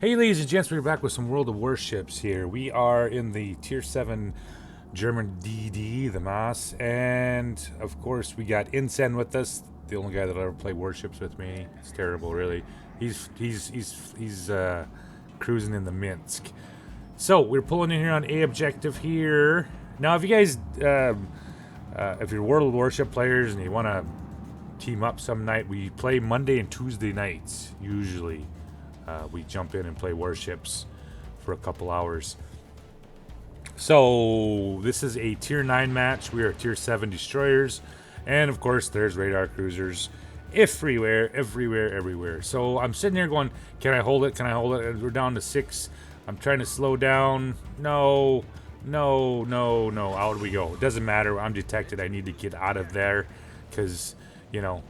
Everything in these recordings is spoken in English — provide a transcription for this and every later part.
Hey ladies and gents, we're back with some World of Warships here. We are in the Tier 7 German DD, the Maas, and of course we got Insen with us, the only guy that'll ever play Warships with me. It's terrible, really. He's cruising in the Minsk. So we're pulling in here on A objective here. Now if you guys, if you're World of Warship players and you want to team up some night, we play Monday and Tuesday nights, usually. We jump in and play Warships for a couple hours. So this is a Tier 9 match. We are Tier 7 destroyers. And of course, there's radar cruisers everywhere. So I'm sitting here going, can I hold it? Can I hold it? And we're down to 6. I'm trying to slow down. No. Out we go. It doesn't matter. I'm detected. I need to get out of there because, you know,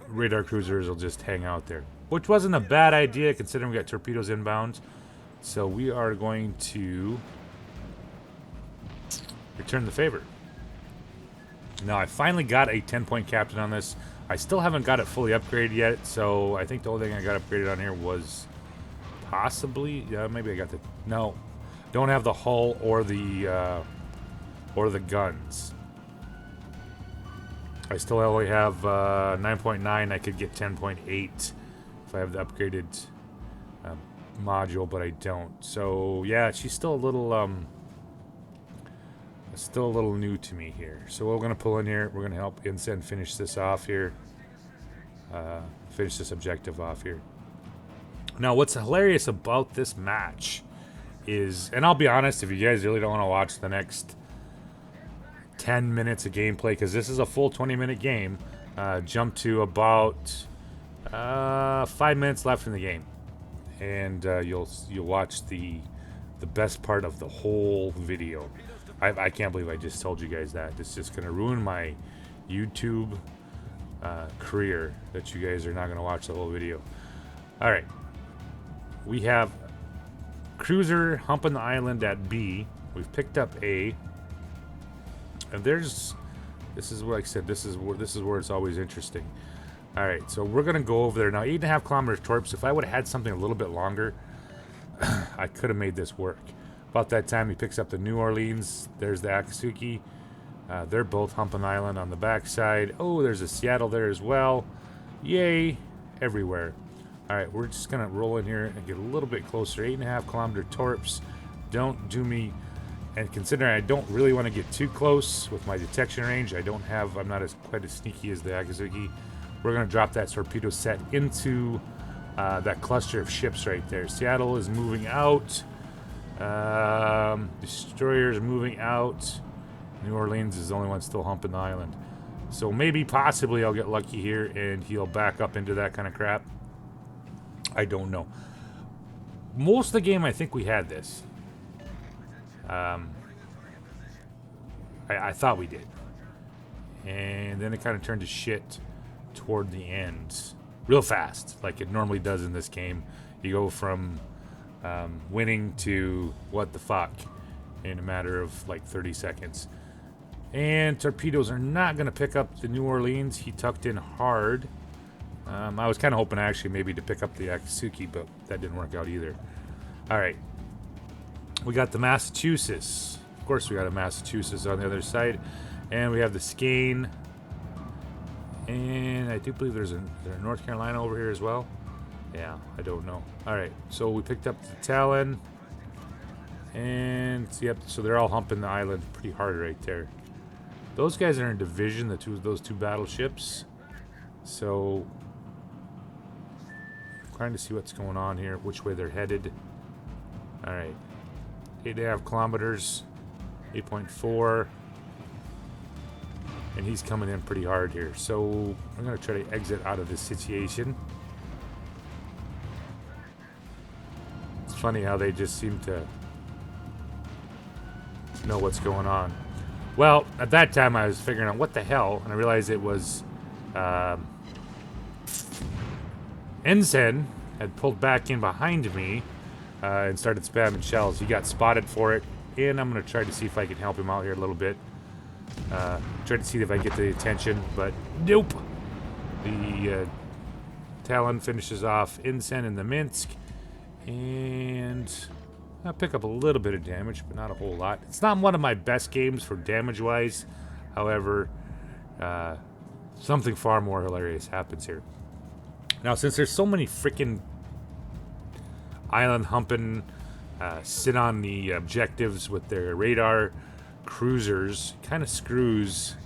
radar cruisers will just hang out there. Which wasn't a bad idea considering we got torpedoes inbound. So we are going to return the favor. Now I finally got a 10-point captain on this. I still haven't got it fully upgraded yet. So I think the only thing I got upgraded on here was possibly, maybe I got the, no. Don't have the hull or the guns. I still only have 9.9. I could get 10.8 if I have the upgraded module, but I don't. So yeah, she's still a little new to me here. So we're gonna pull in here. We're gonna help Insen finish this off here. Finish this objective off here. Now, what's hilarious about this match is, and I'll be honest, if you guys really don't want to watch the next 10 minutes of gameplay, because this is a full 20-minute game, jump to about 5 minutes left in the game, and you'll watch the best part of the whole video. I can't believe I just told you guys that. It's just gonna ruin my YouTube career that you guys are not gonna watch the whole video. All right, we have cruiser humping the island at B. We've picked up A, and this is what I said. This is where it's always interesting. All right, so we're gonna go over there now. 8.5 kilometer torps. If I would have had something a little bit longer, I could have made this work. About that time, he picks up the New Orleans. There's the Akatsuki. They're both humping island on the backside. Oh, there's a Seattle there as well. Yay, everywhere. All right, we're just gonna roll in here and get a little bit closer. 8.5 kilometer torps. Don't do me. And considering I don't really want to get too close with my detection range, I'm not quite as sneaky as the Akatsuki. We're going to drop that torpedo set into that cluster of ships right there. Seattle is moving out. Destroyers moving out. New Orleans is the only one still humping the island. So maybe, possibly, I'll get lucky here and he'll back up into that kind of crap. I don't know. Most of the game, I think we had this. I thought we did. And then it kind of turned to shit toward the end. Real fast, like it normally does in this game. You go from winning to what the fuck in a matter of like 30 seconds. And torpedoes are not going to pick up the New Orleans. He tucked in hard. I was kind of hoping actually maybe to pick up the Akatsuki, but that didn't work out either. All right. We got the Massachusetts. Of course, we got a Massachusetts on the other side. And we have the Skane. And I do believe there's a North Carolina over here as well. Yeah, I don't know. All right, so we picked up the Talon. And, yep, so they're all humping the island pretty hard right there. Those guys are in division, those two battleships. So, trying to see what's going on here, which way they're headed. All right. 8.5 kilometers, 8.4, and he's coming in pretty hard here. So I'm going to try to exit out of this situation. It's funny how they just seem to know what's going on. Well, at that time I was figuring out what the hell, and I realized it was Ensign had pulled back in behind me. And started spamming shells. He got spotted for it, and I'm going to try to see if I can help him out here a little bit. Try to see if I get the attention, but nope. The Talon finishes off Insen in the Minsk, And I'll pick up a little bit of damage, but not a whole lot. It's not one of my best games for damage-wise. However, something far more hilarious happens here. Now, since there's so many freaking island humping, sit on the objectives with their radar cruisers, kind of screws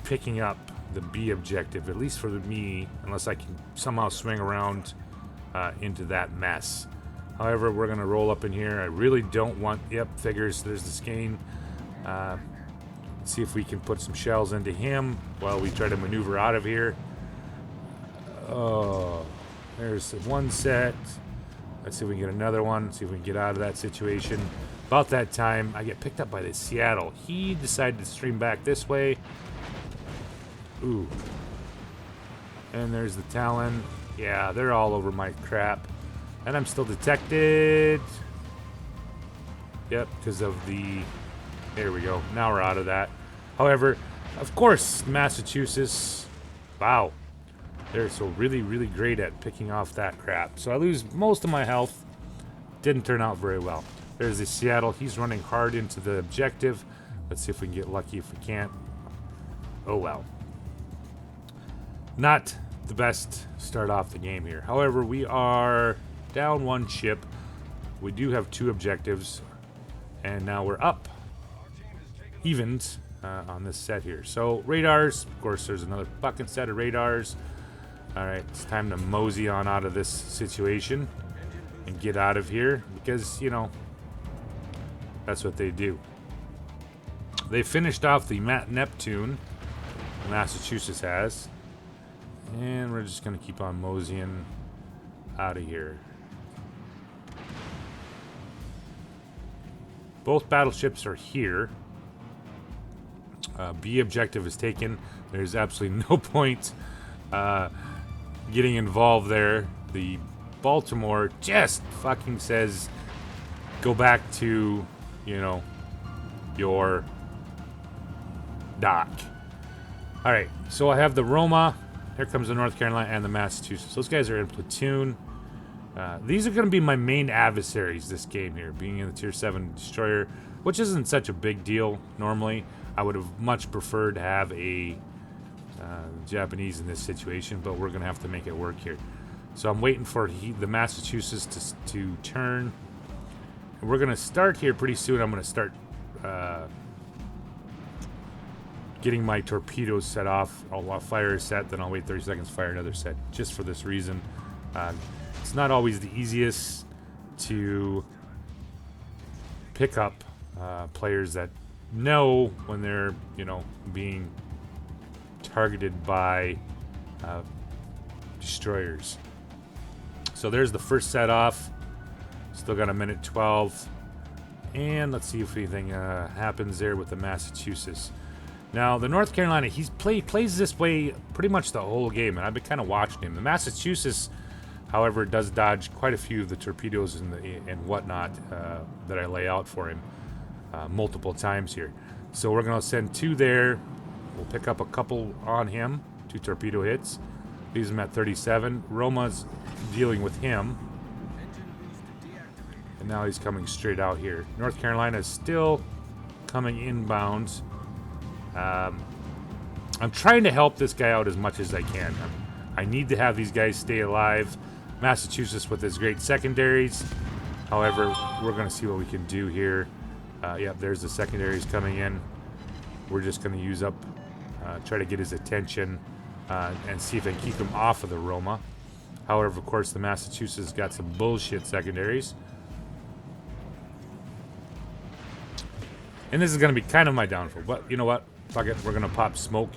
picking up the B objective, at least for me, unless I can somehow swing around into that mess. However, we're going to roll up in here. I really don't want... Yep, figures. There's the skein. See if we can put some shells into him while we try to maneuver out of here. Oh, there's one set. Let's see if we can get another one. See if we can get out of that situation. About that time, I get picked up by the Seattle. He decided to stream back this way. Ooh. And there's the Talon. Yeah, they're all over my crap. And I'm still detected. Yep, because of the... There we go. Now we're out of that. However, of course, Massachusetts... Wow. They're so really, really great at picking off that crap. So I lose most of my health. Didn't turn out very well. There's the Seattle. He's running hard into the objective. Let's see if we can get lucky. If we can't... Oh, well. Not the best start off the game here. However, we are down one ship. We do have 2 objectives. And now we're up. Evened on this set here. So, radars. Of course, there's another fucking set of radars. Alright, it's time to mosey on out of this situation. And get out of here. Because, you know, that's what they do. They finished off the Neptune. Massachusetts has. And we're just going to keep on moseying out of here. Both battleships are here. B objective is taken. There's absolutely no point getting involved there. The Baltimore just fucking says, go back to, you know, your dock. Alright, so I have the Roma. Here comes the North Carolina and the Massachusetts. Those guys are in platoon. These are going to be my main adversaries this game here, being in the Tier 7 destroyer, which isn't such a big deal normally. I would have much preferred to have a Japanese in this situation, but we're going to have to make it work here. So I'm waiting for the Massachusetts to turn. And we're going to start here pretty soon. I'm going to start getting my torpedoes set off. I'll fire a set, then I'll wait 30 seconds, fire another set, just for this reason. It's not always the easiest to pick up players that know when they're, you know, being targeted by destroyers. So there's the first set off. Still got a minute 12. And let's see if anything happens there with the Massachusetts. Now, the North Carolina, he plays this way pretty much the whole game, and I've been kind of watching him. The Massachusetts, however, does dodge quite a few of the torpedoes and whatnot that I lay out for him multiple times here. So we're going to send 2 there. We'll pick up a couple on him, 2 torpedo hits. Leaves him at 37. Roma's dealing with him. And now he's coming straight out here. North Carolina is still coming inbound. I'm trying to help this guy out as much as I can. I need to have these guys stay alive. Massachusetts with his great secondaries. However, we're going to see what we can do here. Yep, there's the secondaries coming in. We're just going to use up, try to get his attention and see if I can keep him off of the Roma. However, of course, the Massachusetts got some bullshit secondaries. And this is going to be kind of my downfall. But you know what? Fuck it. We're going to pop smoke.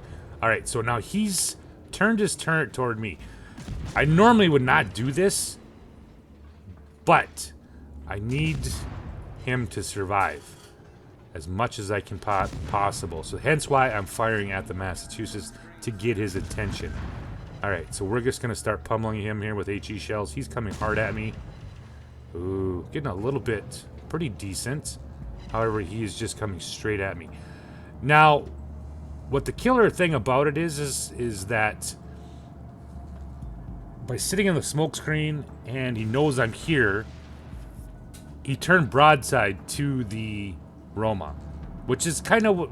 All right, so now he's turned his turret toward me. I normally would not do this, but I need him to survive as much as I can possible. So hence why I'm firing at the Massachusetts to get his attention. All right, so we're just going to start pummeling him here with HE shells. He's coming hard at me. Ooh, getting a little bit pretty decent. However, he is just coming straight at me. Now, what the killer thing about it is that by sitting in the smoke screen and he knows I'm here, he turned broadside to the Roma, which is kind of,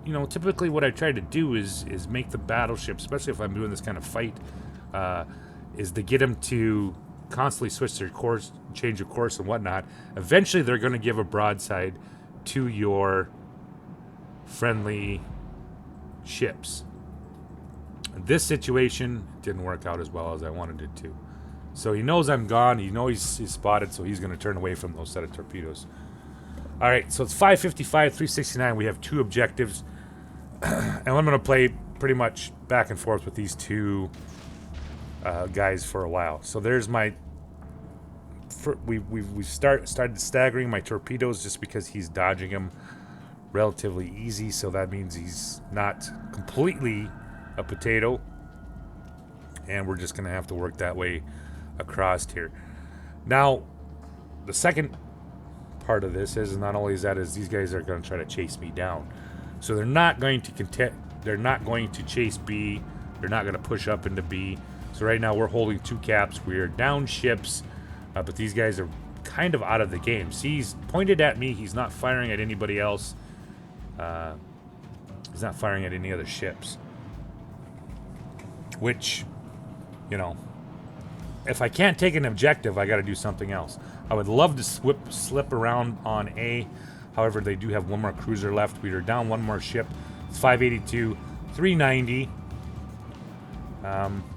you know, typically what I try to do is make the battleship, especially if I'm doing this kind of fight, is to get them to constantly switch their course, change of course and whatnot. Eventually they're going to give a broadside to your friendly ships. This situation didn't work out as well as I wanted it to. So he knows I'm gone. He knows he's spotted, so he's going to turn away from those set of torpedoes. All right, so it's 555, 369. We have 2 objectives. And I'm going to play pretty much back and forth with these 2 guys for a while. So there's my... We started staggering my torpedoes just because he's dodging them relatively easy. So that means he's not completely a potato. And we're just going to have to work that way across here. Now, the second part of this is not only is these guys are going to try to chase me down. So they're not going to they're not going to chase B. They're not going to push up into B. So right now we're holding 2 caps. We're down ships, but these guys are kind of out of the game. See, he's pointed at me. He's not firing at anybody else. He's not firing at any other ships. Which, you know, if I can't take an objective, I got to do something else. I would love to slip around on A. However, they do have 1 more cruiser left. We are down 1 more ship. It's 582, 390.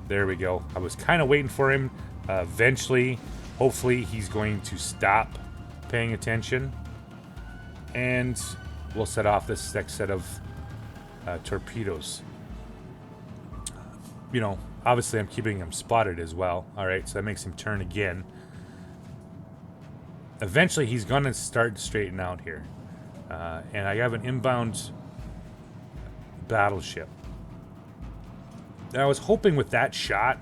There we go. I was kind of waiting for him. Eventually, hopefully, he's going to stop paying attention. And we'll set off this next set of torpedoes. You know, obviously I'm keeping him spotted as well. All right, so that makes him turn again. Eventually, he's going to start to straighten out here. And I have an inbound battleship. And I was hoping with that shot,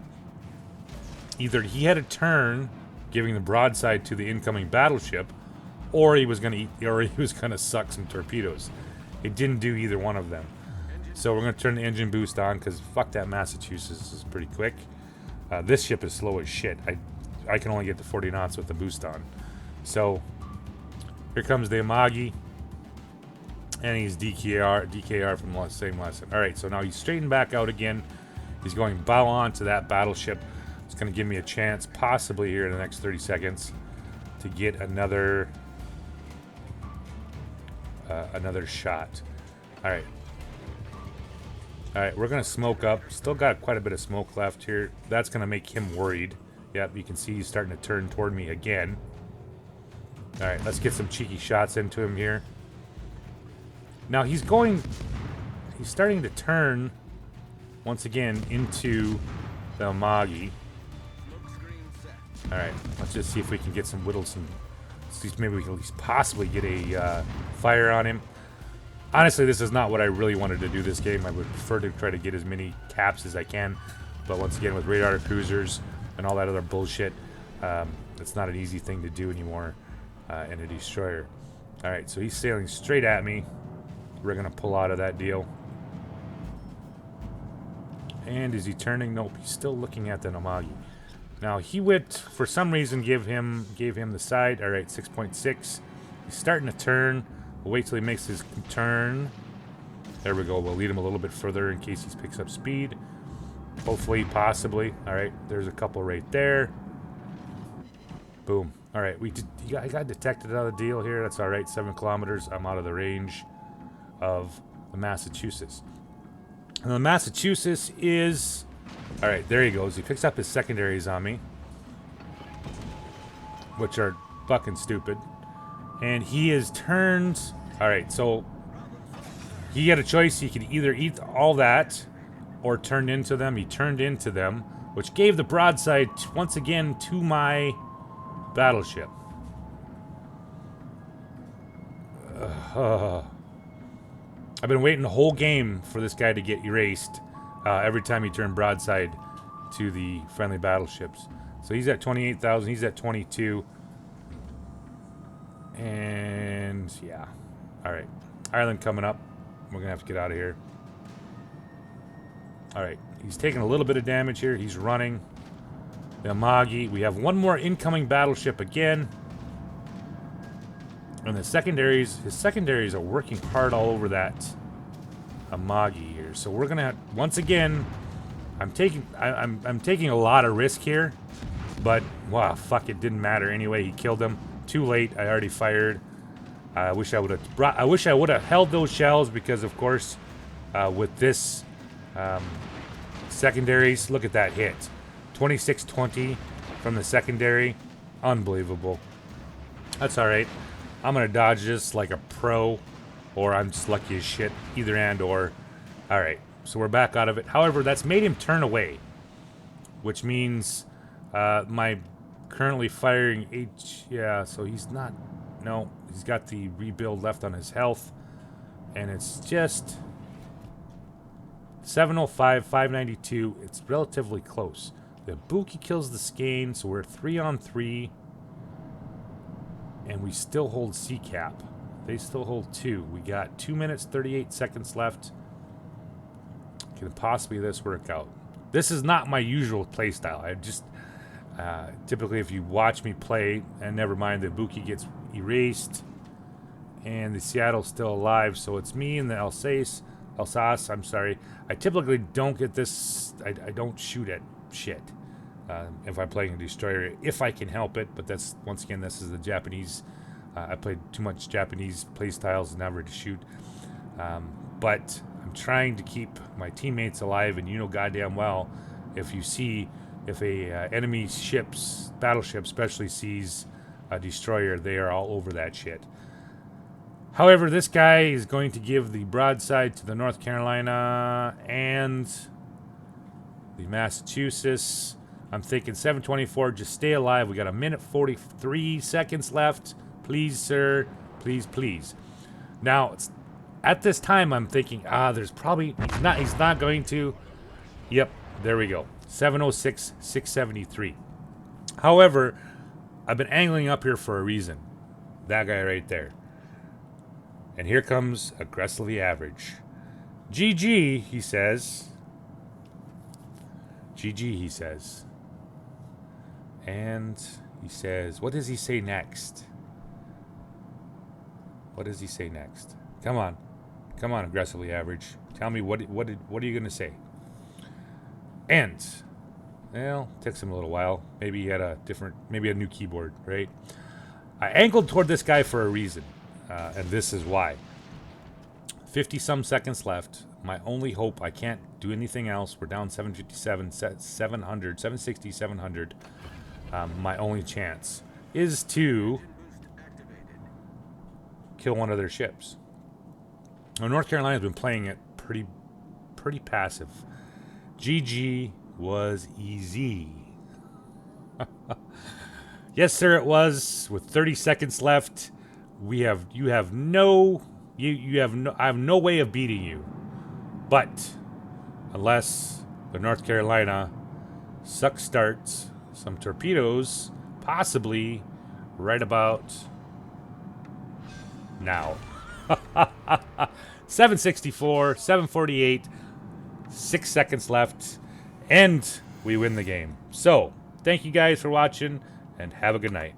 either he had a turn, giving the broadside to the incoming battleship, or he was going to suck some torpedoes. It didn't do either one of them. So we're going to turn the engine boost on because fuck that Massachusetts is pretty quick. This ship is slow as shit. I can only get to 40 knots with the boost on. So here comes the Amagi. And he's DKR from the same lesson. All right, so now he's straightened back out again. He's going bow on to that battleship. It's going to give me a chance, possibly here in the next 30 seconds, to get another shot. All right. All right, we're going to smoke up. Still got quite a bit of smoke left here. That's going to make him worried. Yep, you can see he's starting to turn toward me again. All right, let's get some cheeky shots into him here. Now he's starting to turn once again into the Amagi. All right, let's just see if we can get some maybe we can at least possibly get a fire on him. Honestly, this is not what I really wanted to do this game. I would prefer to try to get as many caps as I can. But once again, with radar cruisers and all that other bullshit, it's not an easy thing to do anymore in a destroyer. All right, so he's sailing straight at me. We're going to pull out of that deal. And is he turning? Nope, he's still looking at the Amagi. Now, he would, for some reason, gave him the side. All right, 6.6. He's starting to turn. We'll wait till he makes his turn. There we go. We'll lead him a little bit further in case he picks up speed. Hopefully, possibly. All right, there's a couple right there. Boom. All right, I got detected out of the deal here. That's all right. 7 kilometers. I'm out of the range of the Massachusetts. And the Massachusetts is... All right, there he goes. He picks up his secondaries on me, which are fucking stupid. And he is turned... All right, so he had a choice. He could either eat all that or turn into them. He turned into them, which gave the broadside once again to my battleship. I've been waiting the whole game for this guy to get erased every time he turned broadside to the friendly battleships. So he's at 28,000. He's at 22. And yeah. All right. Ireland coming up. We're going to have to get out of here. All right. He's taking a little bit of damage here. He's running. The Amagi. We have one more incoming battleship again. And the secondaries, his secondaries are working hard all over that Amagi here. So we're gonna have, once again, I'm taking a lot of risk here, but wow, fuck, it didn't matter anyway. He killed him. Too late. I already fired. I wish I would have held those shells because, of course, with this secondaries, look at that hit, 26-20 from the secondary, unbelievable. That's all right. I'm gonna dodge this like a pro, or I'm just lucky as shit. Either and or. All right. So we're back out of it. However, that's made him turn away, which means my currently firing H. Yeah, so he's not. No, he's got the rebuild left on his health, and it's just 705, 592. It's relatively close. The Buki kills the skein, so we're 3-on-3, and we still hold C-cap. They still hold 2. We got 2 minutes 38 seconds left. Can possibly this work out? This is not my usual play style. I just typically, if you watch me play, and never mind, the Buki gets erased and the Seattle's still alive, so it's me and the Alsace, I'm sorry. I typically don't get this. I don't shoot at shit if I'm playing a destroyer, if I can help it, but that's, once again, this is the Japanese. I played too much Japanese play styles never to shoot, but I'm trying to keep my teammates alive, and you know goddamn well, if a enemy battleship especially sees a destroyer, they are all over that shit. However, this guy is going to give the broadside to the North Carolina and the Massachusetts. I'm thinking 724, just stay alive. We got 1:43 seconds left. Please, sir, please, please. Now, at this time, I'm thinking, there's probably, he's not going to. Yep, there we go. 706, 673. However, I've been angling up here for a reason. That guy right there. And here comes aggressively average. GG, he says. GG, he says. And he says, what does he say next? What does he say next? Come on. Come on, aggressively average. Tell me, what are you going to say? And, well, takes him a little while. Maybe he had maybe a new keyboard, right? I angled toward this guy for a reason, and this is why. 50-some seconds left. My only hope, I can't do anything else. We're down 757, 700, 760, 700. My only chance is to kill one of their ships. Now, North Carolina's been playing it pretty passive. GG was easy. Yes, sir, it was. With 30 seconds left, I have no way of beating you. But unless the North Carolina starts some torpedoes, possibly right about now. 764, 748, 6 seconds left, and we win the game. So, thank you guys for watching, and have a good night.